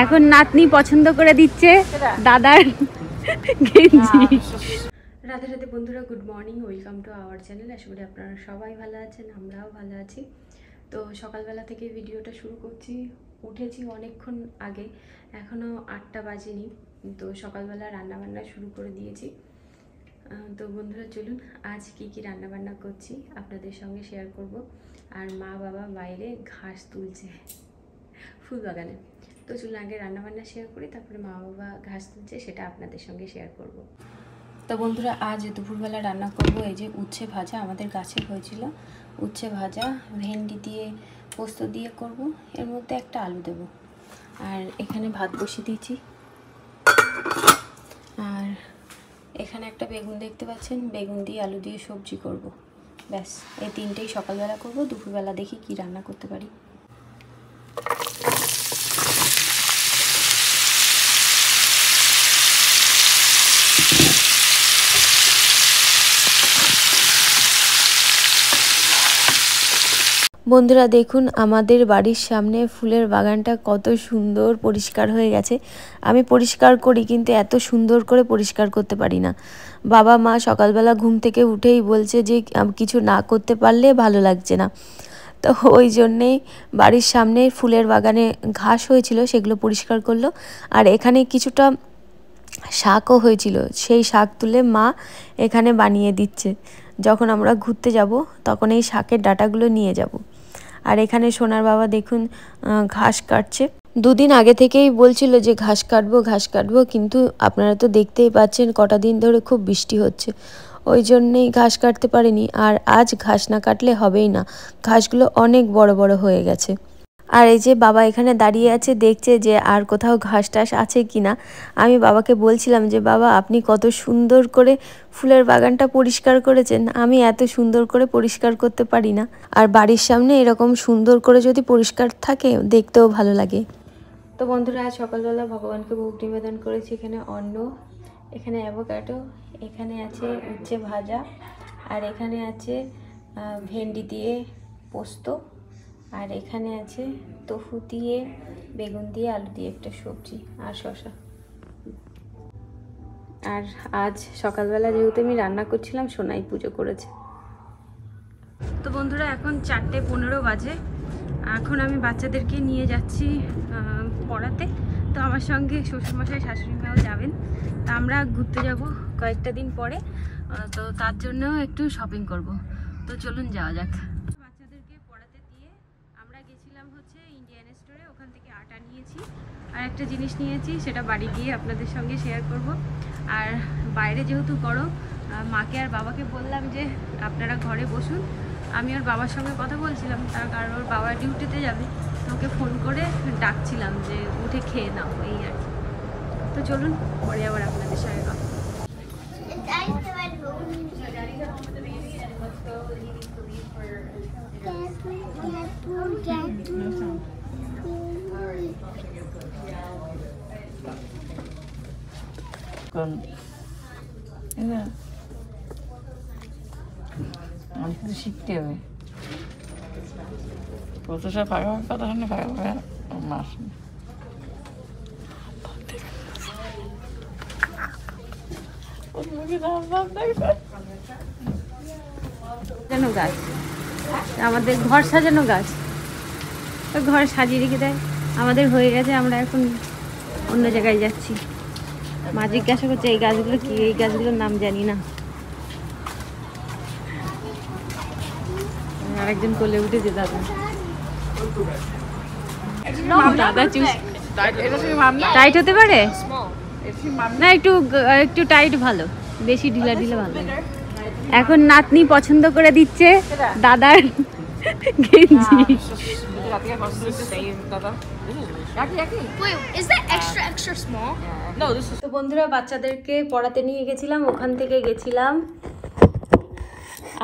এখন নাতনি পছন্দ করে দিচ্ছে দাদার গেঞ্জি। রাধে রাধে বন্ধুরা, good morning, welcome to our channel. আশা করি আপনারা সবাই ভালো আছেন, আমরাও ভালো আছি। তো সকালবেলা থেকে ভিডিওটা শুরু করছি। উঠেছি অনেকক্ষণ আগে, এখনও 8টা বাজেনি। তো সকালবেলা রান্নাবান্না শুরু করে দিয়েছি। তো বন্ধুরা চলুন, আজ কি কি রান্নাবান্না করছি আপনাদের সঙ্গে শেয়ার করব। আর মা বাবা বাইরে ঘাস তুলছে ফুল বাগানে। তো চলুন আগে রান্নাবান্না শেয়ার করি, তারপরে মা বাবা ঘাস তুলছে সেটা আপনাদের সঙ্গে শেয়ার করব। তো বন্ধুরা আজ দুপুরবেলা রান্না করব এই যে উচ্ছে ভাজা, আমাদের গাছে হয়েছিল উচ্ছে ভাজা, ভেন্ডি দিয়ে পোস্ত দিয়ে করব, এর মধ্যে একটা আলু দেব। আর এখানে ভাত বসিয়ে দিয়েছি। আর এখানে একটা বেগুন দেখতে পাচ্ছেন, বেগুন দিয়ে আলু দিয়ে সবজি করব। ব্যাস, এই তিনটেই সকালবেলা করব। দুপুরবেলা দেখি কি রান্না করতে পারি। বন্ধুরা দেখুন, আমাদের বাড়ির সামনে ফুলের বাগানটা কত সুন্দর পরিষ্কার হয়ে গেছে। আমি পরিষ্কার করি, কিন্তু এত সুন্দর করে পরিষ্কার করতে পারি না। বাবা মা সকালবেলা ঘুম থেকে উঠেই বলছে যে কিছু না করতে পারলে ভালো লাগছে না। তো ওই জন্যেই বাড়ির সামনে ফুলের বাগানে ঘাস হয়েছিল, সেগুলো পরিষ্কার করলো। আর এখানে কিছুটা শাকও হয়েছিল, সেই শাক তুলে মা এখানে বানিয়ে দিচ্ছে। যখন আমরা ঘুরতে যাব তখন এই শাকের ডাঁটাগুলো নিয়ে যাব। আর এখানে সোনার বাবা দেখুন ঘাস কাটছে। দুদিন আগে থেকেই বলছিল যে ঘাস কাটবো, কিন্তু আপনারা তো দেখতেই পাচ্ছেন কটা দিন ধরে খুব বৃষ্টি হচ্ছে, ওই জন্যেই ঘাস কাটতে পারিনি। আর আজ ঘাস না কাটলে হবেই না, ঘাসগুলো অনেক বড় বড় হয়ে গেছে। আর এই যে বাবা এখানে দাঁড়িয়ে আছে, দেখছে যে আর কোথাও ঘাস টাস আছে কিনা। আমি বাবাকে বলছিলাম যে বাবা আপনি কত সুন্দর করে ফুলের বাগানটা পরিষ্কার করেছেন, আমি এত সুন্দর করে পরিষ্কার করতে পারি না। আর বাড়ির সামনে এরকম সুন্দর করে যদি পরিষ্কার থাকে দেখতেও ভালো লাগে। তো বন্ধুরা আজ সকালবেলা ভগবানকে ভোগ নিবেদন করেছি। এখানে অন্ন, এখানে অ্যাভোকাডো, এখানে আছে উচ্ছে ভাজা, আর এখানে আছে ভেন্ডি দিয়ে পোস্ত, আর এখানে আছে টফু দিয়ে, বেগুন দিয়ে, আলু দিয়ে একটা সবজি, আর শসা। আর আজ সকালবেলা যেহেতু আমি রান্না করছিলাম, সোনাই পুজো করেছে। তো বন্ধুরা এখন 4:15 বাজে। এখন আমি বাচ্চাদেরকে নিয়ে যাচ্ছি পড়াতে। তো আমার সঙ্গে শ্বশুরমশাই শাশুড়ি মাও যাবেন। তা আমরা ঘুরতে যাব কয়েকটা দিন পরে, তো তার জন্য একটু শপিং করব। তো চলুন যাওয়া যাক। বাচ্চাদেরকে পড়াতে দিয়ে আমরা গেছিলাম হচ্ছে ইন্ডিয়ান স্টোরে, ওখান থেকে আটা নিয়েছি আর একটা জিনিস নিয়েছি, সেটা বাড়ি গিয়ে আপনাদের সঙ্গে শেয়ার করব। আর বাইরে যেহেতু গরম, মাকে আর বাবাকে বললাম যে আপনারা ঘরে বসুন, আমি ওর বাবার সঙ্গে কথা বলছিলাম, তার কারণ ওর বাবা ডিউটিতে যাবে। তো ওকে ফোন করে ডাকছিলাম যে উঠে খেয়ে নাও, এই আর কি। তো চলুন পরে আবার আপনাদের সঙ্গে কথা। শিখতে হবে প্রচুর ফাঁকা কথা শুনে ফাঁকা মাস সাজানো গাছ, আমাদের ঘর সাজানো গাছ, ঘর সাজিয়ে রেখে দেয়। আমাদের হয়ে গেছে, আমরা এখন অন্য জায়গায় যাচ্ছি। মা জিজ্ঞাসা করছে এই গাছগুলো কি, এই গাছগুলোর নাম জানি না। আরেকজন কোলে উঠেছে দাদা। দাদা চুজ টাইট হতে পারে না, একটু একটু টাইট ভালো, বেশি ঢিলা ঢিলা ভালো। এখন নাতনি পছন্দ করে দিচ্ছে দাদার গেঞ্জি। তো বন্ধুরা বাচ্চাদেরকে পড়াতে নিয়ে গেছিলাম, ওখান থেকে গেছিলাম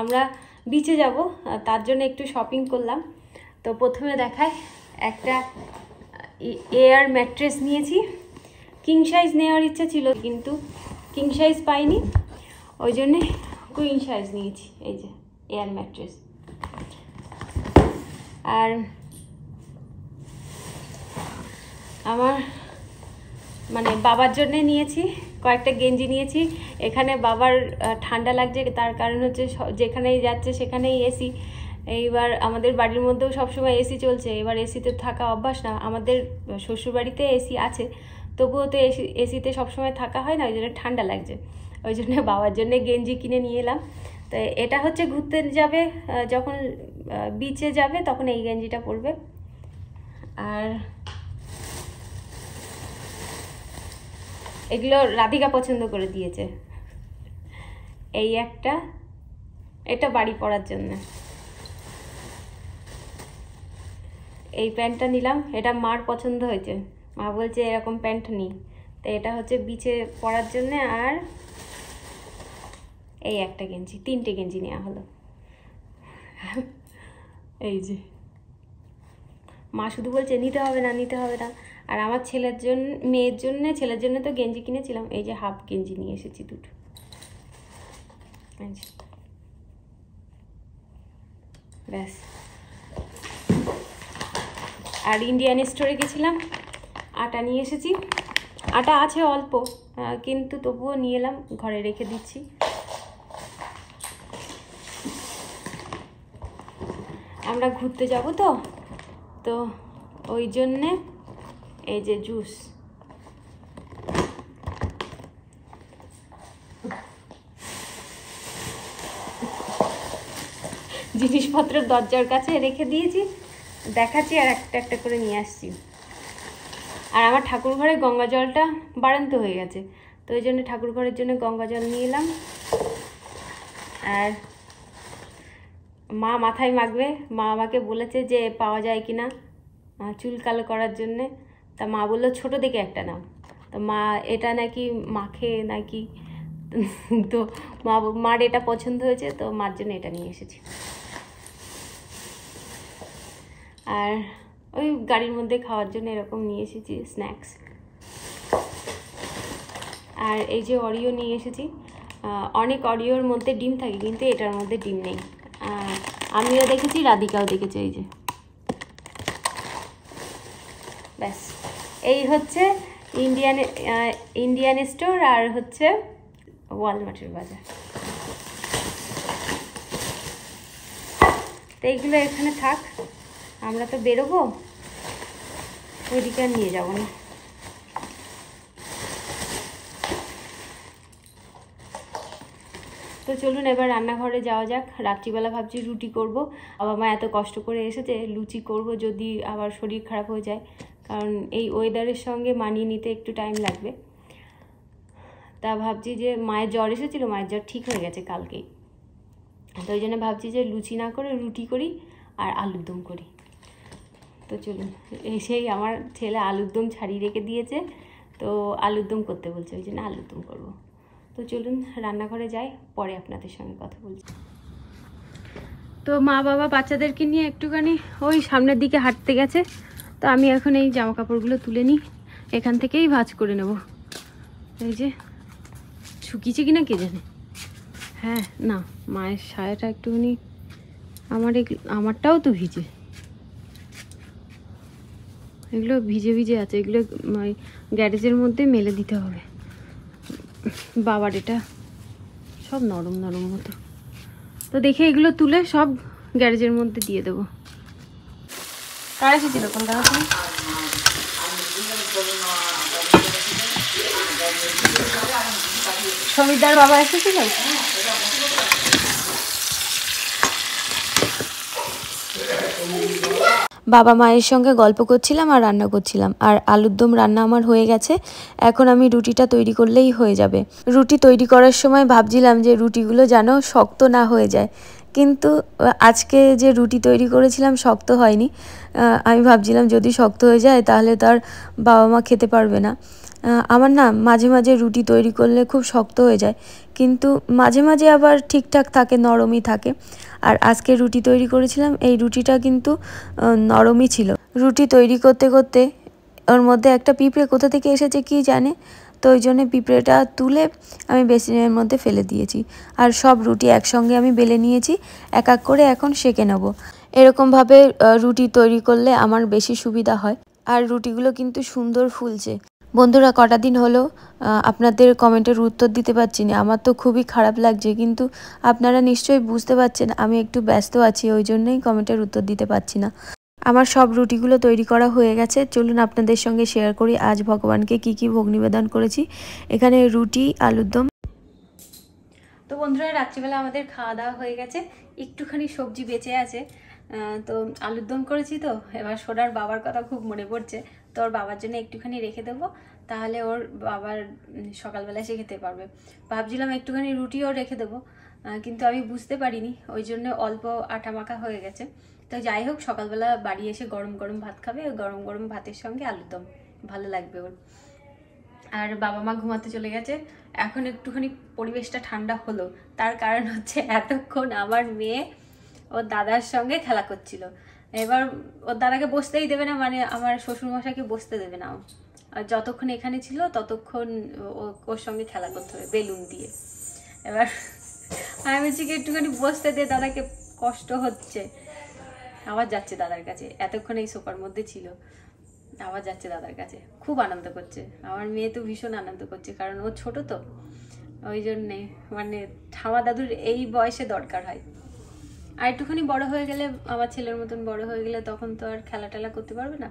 আমরা বিচে যাব, তার জন্য একটু শপিং করলাম। তো প্রথমে দেখায় একটা এয়ার ম্যাট্রেস নিয়েছি। কিং সাইজ নেওয়ার ইচ্ছা ছিল, কিন্তু কিং সাইজ পাইনি, ওই জন্যে কুইন সাইজ নিয়েছি। এই যে এয়ার ম্যাট্রেস। আর আমার মানে বাবার জন্য নিয়েছি কয়েকটা গেঞ্জি নিয়েছি। এখানে বাবার ঠান্ডা লাগছে, তার কারণ হচ্ছে যেখানেই যাচ্ছে সেখানেই এসি। এইবার আমাদের বাড়ির মধ্যেও সবসময় এসি চলছে, এবার এসিতে থাকা অভ্যাস না। আমাদের শ্বশুরবাড়িতে এসি আছে, তবুও তো এসিতে সবসময় থাকা হয় না, ওই জন্য ঠান্ডা লাগছে। ওই জন্য বাবার জন্য গেঞ্জি কিনে নিয়ে এলাম। তো এটা হচ্ছে ঘুরতে যাবে, যখন বিচে যাবে তখন এই গেঞ্জিটা পরবে। আর এগুলো রাধিকা পছন্দ করে দিয়েছে। এই একটা, এটা বাড়ি পরার জন্য। এই প্যান্টটা নিলাম, এটা মার পছন্দ হয়েছে, মা বলছে এরকম প্যান্ট নিই। তো এটা হচ্ছে বিচে পরার জন্য। আর এই একটা গেঞ্জি, 3টে গেঞ্জি নেওয়া হলো। এই যে মা শুধু বলছে নিতে হবে না, নিতে হবে না। আর আমার ছেলের জন্য, মেয়ের জন্য, ছেলের জন্য তো গেঞ্জি কিনেছিলাম। এই যে হাফ গেঞ্জি নিয়ে এসেছি দুটো। ব্যাস। আর ইন্ডিয়ান স্টোরে গেছিলাম, আটা নিয়ে এসেছি। আটা আছে অল্প, কিন্তু তবুও নিয়ে এলাম, ঘরে রেখে দিচ্ছি। আমরা ঘুরতে যাব তো ওই জন্যে এই যে জুস। জিনিসপত্র দরজার কাছে রেখে দিয়েছি, দেখাচ্ছি আর একটা একটা করে নিয়ে আসছি। আর আমার ঠাকুর ঘরে গঙ্গা জলটা বাড়ন্ত হয়ে গেছে, তো ওই জন্য ঠাকুর ঘরের জন্য গঙ্গা জল নিয়ে এলাম। আর মা মাথায় মাখবে, মা আমাকে বলেছে যে পাওয়া যায় কিনা চুল কালো করার জন্যে। তা মা বললো ছোটো দেখে একটা নাও। তো মা এটা নাকি মাখে নাকি, তো মার এটা পছন্দ হয়েছে, তো মার জন্য এটা নিয়ে এসেছি। আর ওই গাড়ির মধ্যে খাওয়ার জন্য এরকম নিয়ে এসেছি স্ন্যাক্স। আর এই যে অরিও নিয়ে এসেছি। অনেক অরিওর মধ্যে ডিম থাকে, কিন্তু এটার মধ্যে ডিম নেই। আমিও দেখেছি, রাধিকাও দেখেছে। এই যে ব্যাস, এই হচ্ছে ইন্ডিয়ান স্টোর আর হচ্ছে ওয়ালমার্টের বাজার। তো এইগুলো এখানে থাক, আমরা তো বেরোবো, ওইদিকে আর নিয়ে যাবো না। তো চলুন এবার রান্নাঘরে যাওয়া যাক। রাত্রিবেলা ভাবছি রুটি করব। বাবা মা এত কষ্ট করে এসেছে, লুচি করব যদি আবার শরীর খারাপ হয়ে যায়, কারণ এই ওয়েদারের সঙ্গে মানিয়ে নিতে একটু টাইম লাগবে। তা ভাবছি যে মায়ের জ্বর এসেছিলো, মায়ের জ্বর ঠিক হয়ে গেছে কালকেই। তো ওই জন্য ভাবছি যে লুচি না করে রুটি করি আর আলুর দম করি। তো চলুন, এসেই আমার ছেলে আলুর দম ছাড়িয়ে রেখে দিয়েছে, তো আলুর দম করতে বলছে, ওই জন্য আলুর দম করবো। তো চলুন রান্নাঘরে যাই, পরে আপনাদের সঙ্গে কথা বলছি। তো মা বাবা বাচ্চাদেরকে নিয়ে একটুখানি ওই সামনের দিকে হাঁটতে গেছে। তো আমি এখন এই জামা কাপড়গুলো তুলে নিই, এখান থেকেই ভাঁজ করে নেব। এই যে শুকিয়েছে কিনা কে জানে। হ্যাঁ, না মায়ের সায়াটা একটুখানি, আমারটাও তো ভিজে, এগুলো ভিজে ভিজে আছে, এগুলো গ্যারেজের মধ্যে মেলে দিতে হবে। বাবার এটা সব নরম নরম মতো, তো দেখে এগুলো তুলে সব গ্যারেজের মধ্যে দিয়ে দেবো। কার এসেছিল কলকাতা থেকে? সমিতার বাবা এসেছিল। বাবা মায়ের সঙ্গে গল্প করছিলাম আর রান্না করছিলাম। আর আলুর দম রান্না আমার হয়ে গেছে, এখন আমি রুটিটা তৈরি করলেই হয়ে যাবে। রুটি তৈরি করার সময় ভাবছিলাম যে রুটিগুলো যেন শক্ত না হয়ে যায়, কিন্তু আজকে যে রুটি তৈরি করেছিলাম শক্ত হয়নি। আমি ভাবছিলাম যদি শক্ত হয়ে যায় তাহলে তার বাবা মা খেতে পারবে না। আমার না মাঝে মাঝে রুটি তৈরি করলে খুব শক্ত হয়ে যায়, কিন্তু মাঝে মাঝে আবার ঠিকঠাক থাকে, নরমই থাকে। আর আজকে রুটি তৈরি করেছিলাম, এই রুটিটা কিন্তু নরমই ছিল। রুটি তৈরি করতে করতে ওর মধ্যে একটা পিঁপড়ে কোথা থেকে এসেছে কি জানে, তো ওই জন্য পিঁপড়েটা তুলে আমি বেসিনের মধ্যে ফেলে দিয়েছি। আর সব রুটি একসঙ্গে আমি বেলে নিয়েছি, এক এক করে এখন সেঁকে নেব। এরকমভাবে রুটি তৈরি করলে আমার বেশি সুবিধা হয়। আর রুটিগুলো কিন্তু সুন্দর ফুলছে। বন্ধুরা কটা দিন হলো আপনাদের কমেন্টের উত্তর দিতে পারছি না, আমার তো খুবই খারাপ লাগছে, কিন্তু আপনারা নিশ্চয়ই বুঝতে পারছেন আমি একটু ব্যস্ত আছি, ওই জন্যই কমেন্টের উত্তর দিতে পারছি না। আমার সব রুটিগুলো তৈরি করা হয়ে গেছে, চলুন আপনাদের সঙ্গে শেয়ার করি আজ ভগবানকে কি কি ভোগ নিবেদন করেছি। এখানে রুটি, আলুর দম। তো বন্ধুরা রাত্রিবেলা আমাদের খাওয়া দাওয়া হয়ে গেছে, একটুখানি সবজি বেঁচে আছে, তো আলুর দম করেছি। তো এবার সোনার বাবার কথা খুব মনে পড়ছে, তো ওর বাবার জন্য একটুখানি রেখে দেবো, তাহলে ওর বাবার সকালবেলা সে খেতে পারবে। ভাবছিলাম একটুখানি রুটিও রেখে দেবো, কিন্তু আমি বুঝতে পারিনি, ওই জন্য অল্প আটা মাখা হয়ে গেছে। তো যাই হোক, সকালবেলা বাড়ি এসে গরম গরম ভাত খাবে, ওই গরম গরম ভাতের সঙ্গে আলুর দম ভালো লাগবে ওর। আর বাবা মা ঘুমাতে চলে গেছে। এখন একটুখানি পরিবেশটা ঠান্ডা হলো, তার কারণ হচ্ছে এতক্ষণ আমার মেয়ে ওর দাদার সঙ্গে খেলা করছিল। এবার ওর দাদাকে বসতেই দেবে না, মানে আমার শ্বশুরমশাইকে বসতে দেবে না। আর যতক্ষণ এখানে ছিল ততক্ষণ ওর সঙ্গে খেলা করতে হবে বেলুন দিয়ে। এবার আমি বলছি কি একটুখানি বসতে দে, দাদাকে কষ্ট হচ্ছে। আবার যাচ্ছে দাদার কাছে, এতক্ষণ এই সোফার মধ্যে ছিল, আবার যাচ্ছে দাদার কাছে, খুব আনন্দ করছে। আমার মেয়ে তো ভীষণ আনন্দ করছে, কারণ ও ছোট তো, ওই জন্যে মানে ঠামা দাদুর এই বয়সে দরকার হয়। আর একটুখানি বড় হয়ে গেলে, আমার ছেলের মতন বড় হয়ে গেলে, তখন তো আর খেলা টেলা করতে পারবে না,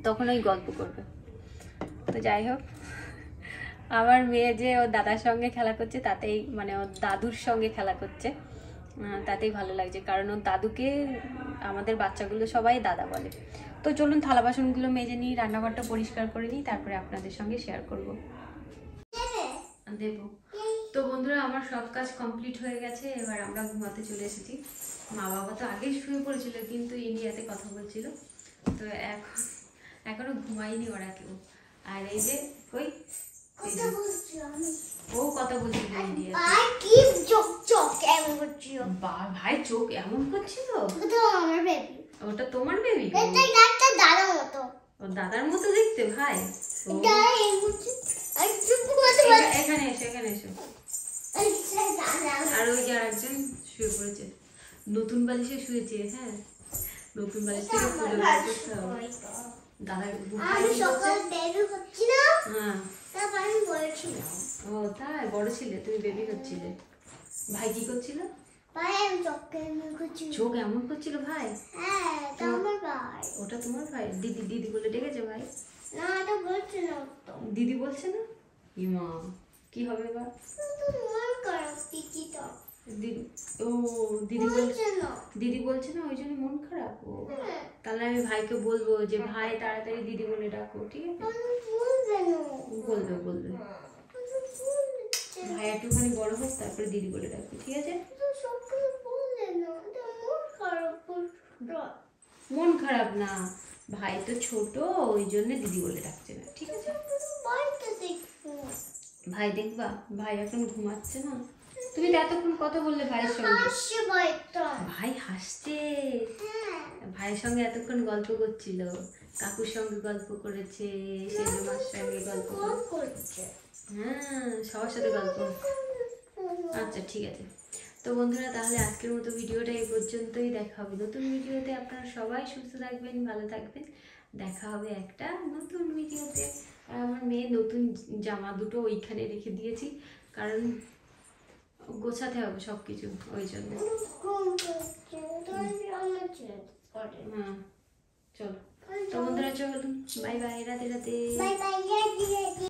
তখন ওই গল্প করবে। তো যাই হোক, আমার মেয়ে যে ওর দাদার সঙ্গে খেলা করছে তাতেই, মানে ওর দাদুর সঙ্গে খেলা করছে তাতেই ভালো লাগছে, কারণ ওর দাদুকে আমাদের বাচ্চাগুলো সবাই দাদা বলে। তো চলুন থালা বাসনগুলো মেজে নিই, রান্নাঘরটা পরিষ্কার করে নিই, তারপরে আপনাদের সঙ্গে শেয়ার করব। দেব। তো বন্ধুরা আমার সব কাজ কমপ্লিট হয়ে গেছে, এবার আমরা ঘুমাতে চলে এসেছি। মা বাবা তো আগেই শুয়ে পড়েছিল, কিন্তু ইন্ডিয়াতে কথা বলছিল, তো এখনো ঘুমাইনি ওরা কেউ। আর এই যে কই ও কথা বলছিল ইন্ডিয়াতে, ভাই কি চোখ এমন করছিল, ভাই চোখ এমন করছিল, ওটা তোমার বেবি, এটা দাদার মতো, ও দাদার মতো দেখতে ভাই। এখানে এসো, এখানে এসো। আর ওই যে আরেকজন শুয়ে পড়েছে, নতুন বালিশে শুয়েছে। হ্যাঁ, নতুন বালিশ থেকে তুলে করতে হবে। দাদা ও তাই, বড় ছিলে তুমি, বেবি হচ্ছিলে। ভাই কি করছিল? চোখ এমন করছিল ভাই। ওটা তোমার ভাই? দিদি দিদি বলে ডেকেছে ভাই? দিদি বলছে না? মা কি হবে এবার? ও দিদি বলছে না, ওই জন্য মন খারাপ। ও তাহলে আমি ভাইকে বলবো যে ভাই তাড়াতাড়ি দিদি বলে ডাকো, ঠিক আছে? বলবে বলবে, ভাই একটুখানি বড় হোক তারপরে দিদি বলে ডাকো, ঠিক আছে? মন খারাপ না, ভাই তো ছোট, ওই জন্য দিদি বলে ডাকছে না, ঠিক আছে? ভাই দেখবা, ভাই এখন ঘুমাচ্ছে না। তুমি তো এতক্ষণ কথা বললে ভাইয়ের সঙ্গে, ভাই হাসছে, ভাইয়ের সঙ্গে এতক্ষণ গল্প করছিল, কাকুর সঙ্গে গল্প করেছে, সেজমার সঙ্গে গল্প করছে, হ্যাঁ সবার সাথে গল্প। আচ্ছা ঠিক আছে। তো বন্ধুরা তাহলে আজকের মতো ভিডিওটা এই পর্যন্তই, দেখা হবে নতুন ভিডিওতে। আপনারা সবাই সুস্থ থাকবেন, ভালো থাকবেন, দেখা হবে একটা নতুন ভিডিওতে। আর আমার মেয়ে নতুন জামা দুটো ওইখানে রেখে দিয়েছি, কারণ গোছাতে হবে সব কিছু, ওই জন্য। হ্যাঁ চলো, তো বন্ধুরা চলুন, বাই বাই, রাতে রাতে।